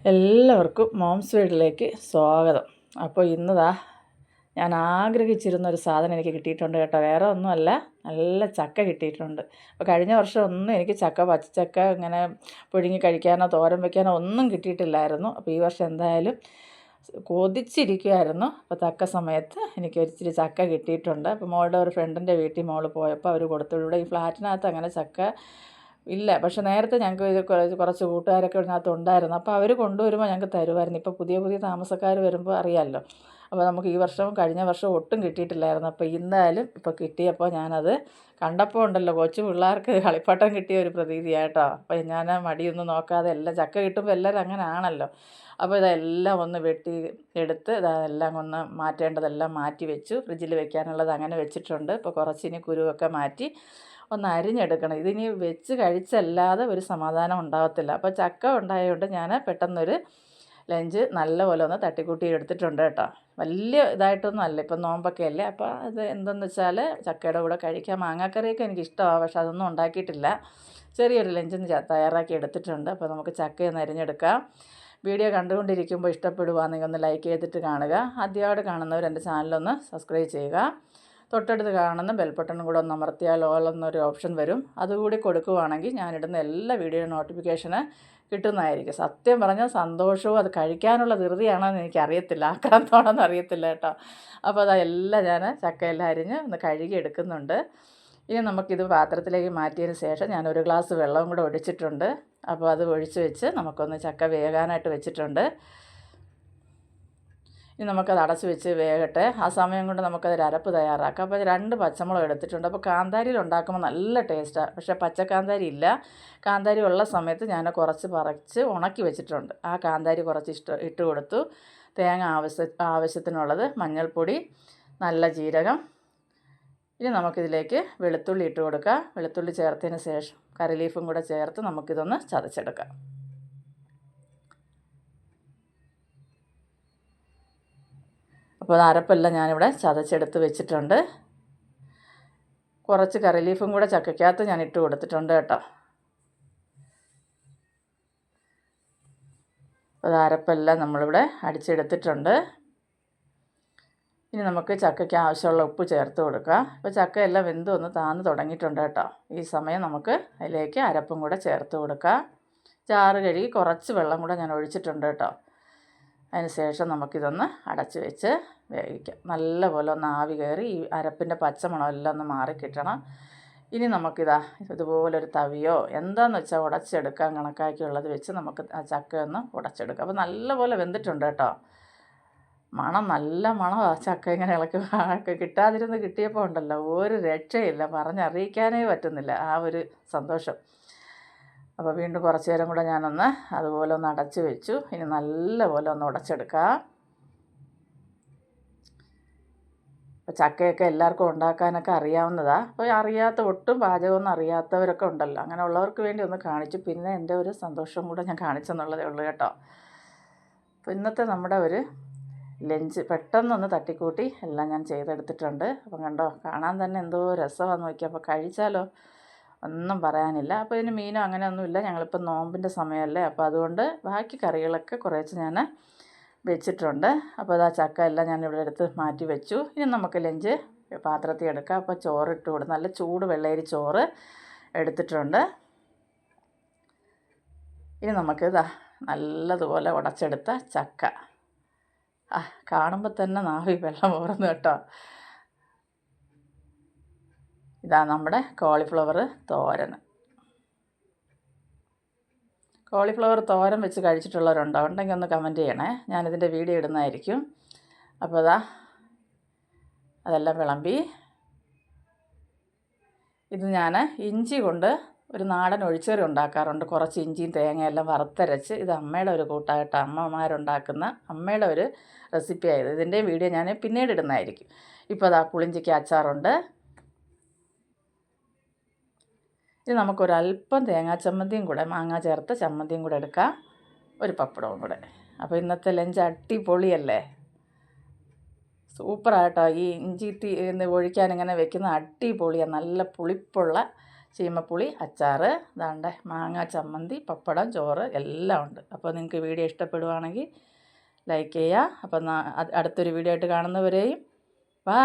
എല്ലാവർക്കും മോംസ് വീട്ടിലേക്ക് സ്വാഗതം. അപ്പോൾ ഇന്നതാ ഞാൻ ആഗ്രഹിച്ചിരുന്നൊരു സാധനം എനിക്ക് കിട്ടിയിട്ടുണ്ട് കേട്ടോ. വേറെ ഒന്നുമല്ല, നല്ല ചക്ക കിട്ടിയിട്ടുണ്ട്. അപ്പോൾ കഴിഞ്ഞ വർഷം ഒന്നും എനിക്ക് പച്ചച്ചക്ക ഇങ്ങനെ പുഴുങ്ങി കഴിക്കാനോ തോരൻ വയ്ക്കാനോ ഒന്നും കിട്ടിയിട്ടില്ലായിരുന്നു. അപ്പോൾ ഈ വർഷം എന്തായാലും കൊതിച്ചിരിക്കുമായിരുന്നു. അപ്പോൾ തക്ക സമയത്ത് എനിക്ക് ഒരിച്ചിരി ചക്ക കിട്ടിയിട്ടുണ്ട്. അപ്പോൾ മോളുടെ ഒരു ഫ്രണ്ടിൻ്റെ വീട്ടിൽ മോൾ പോയപ്പോൾ അവർ കൊടുത്തുവിടെ. ഈ ഫ്ലാറ്റിനകത്ത് അങ്ങനെ ചക്ക ഇല്ല, പക്ഷെ നേരത്തെ ഞങ്ങൾക്ക് ഇത് കുറച്ച് കൂട്ടുകാരൊക്കെ ഇതിനകത്ത് ഉണ്ടായിരുന്നു. അപ്പോൾ അവർ കൊണ്ടുവരുമ്പോൾ ഞങ്ങൾക്ക് തരുമായിരുന്നു. ഇപ്പോൾ പുതിയ പുതിയ താമസക്കാർ വരുമ്പോൾ അറിയാമല്ലോ. അപ്പോൾ നമുക്ക് ഈ വർഷവും കഴിഞ്ഞ വർഷവും ഒട്ടും കിട്ടിയിട്ടില്ലായിരുന്നു. അപ്പോൾ എന്തായാലും ഇപ്പോൾ കിട്ടിയപ്പോൾ ഞാനത് കണ്ടപ്പോൾ ഉണ്ടല്ലോ, കൊച്ചു പിള്ളേർക്ക് കളിപ്പാട്ടം കിട്ടിയ ഒരു പ്രതീതിയായിട്ടോ. അപ്പോൾ ഞാൻ മടിയൊന്നും നോക്കാതെ എല്ലാം ചക്ക കിട്ടുമ്പോൾ എല്ലാവരും അങ്ങനെ ആണല്ലോ. അപ്പോൾ ഇതെല്ലാം ഒന്ന് വെട്ടി എടുത്ത് ഇതെല്ലാം ഒന്ന് മാറ്റേണ്ടതെല്ലാം മാറ്റി വെച്ചു. ഫ്രിഡ്ജിൽ വെക്കാനുള്ളത് അങ്ങനെ വെച്ചിട്ടുണ്ട്. ഇപ്പോൾ കുറച്ചിനി കുരുവൊക്കെ മാറ്റി ഒന്ന് അരിഞ്ഞെടുക്കണം. ഇതിനി വെച്ച് കഴിച്ചല്ലാതെ ഒരു സമാധാനം ഉണ്ടാകത്തില്ല. അപ്പോൾ ചക്ക ഉണ്ടായതുകൊണ്ട് ഞാൻ പെട്ടെന്നൊരു ലഞ്ച് നല്ലപോലെ ഒന്ന് തട്ടിക്കൂട്ടി എടുത്തിട്ടുണ്ട് കേട്ടോ. വലിയ ഇതായിട്ടൊന്നും അല്ല, ഇപ്പം നോമ്പൊക്കെ അല്ലേ. അപ്പോൾ അത് എന്തെന്ന് വെച്ചാൽ ചക്കയുടെ കൂടെ കഴിക്കാം. മാങ്ങാക്കറിയൊക്കെ എനിക്കിഷ്ടമാണ്, പക്ഷെ അതൊന്നും ഉണ്ടാക്കിയിട്ടില്ല. ചെറിയൊരു ലഞ്ചൊന്ന് തയ്യാറാക്കി എടുത്തിട്ടുണ്ട്. അപ്പോൾ നമുക്ക് ചക്കയൊന്ന് അരിഞ്ഞെടുക്കാം. വീഡിയോ കണ്ടുകൊണ്ടിരിക്കുമ്പോൾ ഇഷ്ടപ്പെടുവാണെങ്കിൽ ഒന്ന് ലൈക്ക് ചെയ്തിട്ട് കാണുക. ആദ്യമായിട്ട് കാണുന്നവർ എൻ്റെ ചാനലൊന്ന് സബ്സ്ക്രൈബ് ചെയ്യുക. തൊട്ടടുത്ത് കാണുന്ന ബെൽബട്ടണും കൂടെ ഒന്ന് അമർത്തിയാൽ ഓൾ എന്നൊരു ഓപ്ഷൻ വരും. അതുകൂടി കൊടുക്കുവാണെങ്കിൽ ഞാനിടുന്ന എല്ലാ വീഡിയോയുടെ നോട്ടിഫിക്കേഷന് കിട്ടുന്നതായിരിക്കും. സത്യം പറഞ്ഞാൽ സന്തോഷവും അത് കഴിക്കാനുള്ള ധൃതിയാണോയെന്ന് എനിക്കറിയത്തില്ല, ആക്രാന്തമാണോന്ന് അറിയത്തില്ല കേട്ടോ. അപ്പോൾ അതെല്ലാം ഞാൻ ചക്കയെല്ലാം അരിഞ്ഞ് ഒന്ന് കഴുകി എടുക്കുന്നുണ്ട്. ഇനി നമുക്കിത് പാത്രത്തിലേക്ക് മാറ്റിയതിന് ശേഷം ഞാൻ ഒരു ഗ്ലാസ് വെള്ളവും കൂടെ ഒഴിച്ചിട്ടുണ്ട്. അപ്പോൾ അത് ഒഴിച്ച് വെച്ച് നമുക്കൊന്ന് ചക്ക വേകാനായിട്ട് വെച്ചിട്ടുണ്ട്. ഇനി നമുക്കത് അടച്ച് വെച്ച് വേകട്ടെ. ആ സമയം കൊണ്ട് നമുക്കതൊരു അരപ്പ് തയ്യാറാക്കാം. അപ്പോൾ 2 പച്ചമുളക് എടുത്തിട്ടുണ്ട്. അപ്പോൾ കാന്താരിയിൽ ഉണ്ടാക്കുമ്പോൾ നല്ല ടേസ്റ്റാണ്. പക്ഷേ പച്ചക്കാന്താരി ഇല്ല. കാന്താരി ഉള്ള സമയത്ത് ഞാൻ കുറച്ച് പറിച്ച് ഉണക്കി വെച്ചിട്ടുണ്ട്. ആ കാന്താരി കുറച്ച് ഇട്ട് കൊടുത്തു. തേങ്ങ ആവശ്യത്തിനുള്ളത്, മഞ്ഞൾപ്പൊടി, നല്ല ജീരകം. ഇനി നമുക്കിതിലേക്ക് വെളുത്തുള്ളി ഇട്ട് കൊടുക്കാം. വെളുത്തുള്ളി ചേർത്തതിന് ശേഷം കറി ലീഫും കൂടെ ചേർത്ത് നമുക്കിതൊന്ന് ചതച്ചെടുക്കാം. അപ്പോൾ അരപ്പെല്ലാം ഞാനിവിടെ ചതച്ചെടുത്ത് വെച്ചിട്ടുണ്ട്. കുറച്ച് കറി ലീഫും കൂടെ ചക്കയ്ക്കകത്ത് ഞാൻ ഇട്ട് കൊടുത്തിട്ടുണ്ട് കേട്ടോ. അപ്പോൾ അരപ്പെല്ലാം നമ്മളിവിടെ അടിച്ചെടുത്തിട്ടുണ്ട്. ഇനി നമുക്ക് ചക്കയ്ക്ക് ആവശ്യമുള്ള ഉപ്പ് ചേർത്ത് കൊടുക്കാം. അപ്പോൾ ചക്കയെല്ലാം വെന്ത് ഒന്ന് താന്ന് തുടങ്ങിയിട്ടുണ്ട് കേട്ടോ. ഈ സമയം നമുക്ക് അതിലേക്ക് അരപ്പും കൂടെ ചേർത്ത് കൊടുക്കാം. ചാറ് കഴുകി കുറച്ച് വെള്ളം കൂടെ ഞാൻ ഒഴിച്ചിട്ടുണ്ട് കേട്ടോ. അതിന് ശേഷം നമുക്കിതൊന്ന് അടച്ച് വെച്ച് വേവിക്കാം. നല്ലപോലെ ഒന്ന് ആവി കയറി ഈ അരപ്പിൻ്റെ പച്ചമണം എല്ലാം ഒന്ന് മാറിക്കിട്ടണം. ഇനി നമുക്കിതാ ഇതുപോലൊരു തവിയോ എന്താണെന്ന് വെച്ചാൽ ഉടച്ചെടുക്കാൻ കണക്കാക്കിയുള്ളത് വെച്ച് നമുക്ക് ആ ചക്ക ഒന്ന് ഉടച്ചെടുക്കാം. അപ്പോൾ നല്ലപോലെ വെന്തിട്ടുണ്ട് കേട്ടോ. മണം നല്ല മണമാണ്. ചക്ക ഇങ്ങനെ ഇളക്കി കിട്ടാതിരുന്ന് കിട്ടിയപ്പോൾ ഉണ്ടല്ലോ, ഒരു രക്ഷയില്ല, പറഞ്ഞറിയിക്കാനേ പറ്റുന്നില്ല ആ ഒരു സന്തോഷം. അപ്പോൾ വീണ്ടും കുറച്ച് നേരം കൂടെ ഞാനൊന്ന് അതുപോലെ ഒന്ന് അടച്ച് വെച്ചു. ഇനി നല്ലപോലെ ഒന്ന് ഉടച്ചെടുക്കാം. അപ്പോൾ ചക്കയൊക്കെ എല്ലാവർക്കും ഉണ്ടാക്കാനൊക്കെ അറിയാവുന്നതാണ്. അപ്പോൾ അറിയാത്ത ഒട്ടും പാചകമൊന്നും അറിയാത്തവരൊക്കെ ഉണ്ടല്ലോ, അങ്ങനെയുള്ളവർക്ക് വേണ്ടി ഒന്ന് കാണിച്ചു. പിന്നെ എൻ്റെ ഒരു സന്തോഷം കൂടെ ഞാൻ കാണിച്ചെന്നുള്ളതേ ഉള്ളൂ കേട്ടോ. അപ്പോൾ ഇന്നത്തെ നമ്മുടെ ഒരു ലഞ്ച് പെട്ടെന്നൊന്ന് തട്ടിക്കൂട്ടി എല്ലാം ഞാൻ ചെയ്തെടുത്തിട്ടുണ്ട്. അപ്പം കണ്ടോ, കാണാൻ തന്നെ എന്തോ രസമാണെന്ന് നോക്കി. അപ്പോൾ കഴിച്ചാലോ, ഒന്നും പറയാനില്ല. അപ്പോൾ ഇതിന് മീനോ അങ്ങനെയൊന്നുമില്ല, ഞങ്ങളിപ്പോൾ നോമ്പിൻ്റെ സമയമല്ലേ. അപ്പോൾ അതുകൊണ്ട് ബാക്കി കറികളൊക്കെ കുറേശ്ശെ ഞാൻ വെച്ചിട്ടുണ്ട്. അപ്പോൾ അതാ ചക്ക എല്ലാം ഞാൻ ഇവിടെ എടുത്ത് മാറ്റി വെച്ചു. ഇനി നമുക്ക് ലഞ്ച് പാത്രത്തിൽ എടുക്കാം. അപ്പോൾ ചോറിട്ട് കൊടുത്ത് നല്ല ചൂട് വെള്ളയരി ചോറ് എടുത്തിട്ടുണ്ട്. ഇനി നമുക്കിതാ നല്ലതുപോലെ ഉടച്ചെടുത്ത ചക്ക കാണുമ്പോൾ തന്നെ നാവിൽ വെള്ളം ഊറുന്നു കേട്ടോ. ഇതാ നമ്മുടെ കോളിഫ്ലവർ തോരൻ. കോളിഫ്ലവർ തോരൻ വെച്ച് കഴിച്ചിട്ടുള്ളവരുണ്ടോ? ഉണ്ടെങ്കിൽ ഒന്ന് കമൻറ്റ് ചെയ്യണേ, ഞാനിതിൻ്റെ വീഡിയോ ഇടുന്നതായിരിക്കും. അപ്പോൾ അതെല്ലാം വിളമ്പി. ഇത് ഞാൻ ഇഞ്ചി കൊണ്ട് ഒരു നാടൻ ഒഴിച്ചേറി ഉണ്ടാക്കാറുണ്ട്. കുറച്ച് ഇഞ്ചിയും തേങ്ങയെല്ലാം വറുത്തരച്ച്. ഇത് അമ്മയുടെ ഒരു കൂട്ടായിട്ട് അമ്മമാരുണ്ടാക്കുന്ന അമ്മയുടെ ഒരു റെസിപ്പി ആയത്. ഇതിൻ്റെ വീഡിയോ ഞാൻ പിന്നീട് ഇടുന്നതായിരിക്കും. ഇപ്പോൾ പുളിഞ്ചിക്ക് അച്ചാറുണ്ട്. ഇനി നമുക്കൊരല്പം തേങ്ങാ ചമ്മന്തിയും കൂടെ, മാങ്ങ ചേർത്ത ചമ്മന്തിയും കൂടെ എടുക്കാം, ഒരു പപ്പടവും കൂടെ. അപ്പോൾ ഇന്നത്തെ ലഞ്ച് അടിപൊളിയല്ലേ, സൂപ്പറായിട്ടോ. ഈ ഇഞ്ചി ഒഴിക്കാൻ ഇങ്ങനെ വെക്കുന്ന അടിപൊളിയാണ്. നല്ല പുളിപ്പുള്ള ചീമപ്പുളി, അച്ചാർ, ദാണ്ടെ മാങ്ങ ചമ്മന്തി, പപ്പടം, ചോറ് എല്ലാം ഉണ്ട്. അപ്പോൾ നിങ്ങൾക്ക് വീഡിയോ ഇഷ്ടപ്പെടുവാണെങ്കിൽ ലൈക്ക് ചെയ്യുക. അപ്പം അടുത്തൊരു വീഡിയോ ആയിട്ട് കാണുന്നവരെയും ബൈ.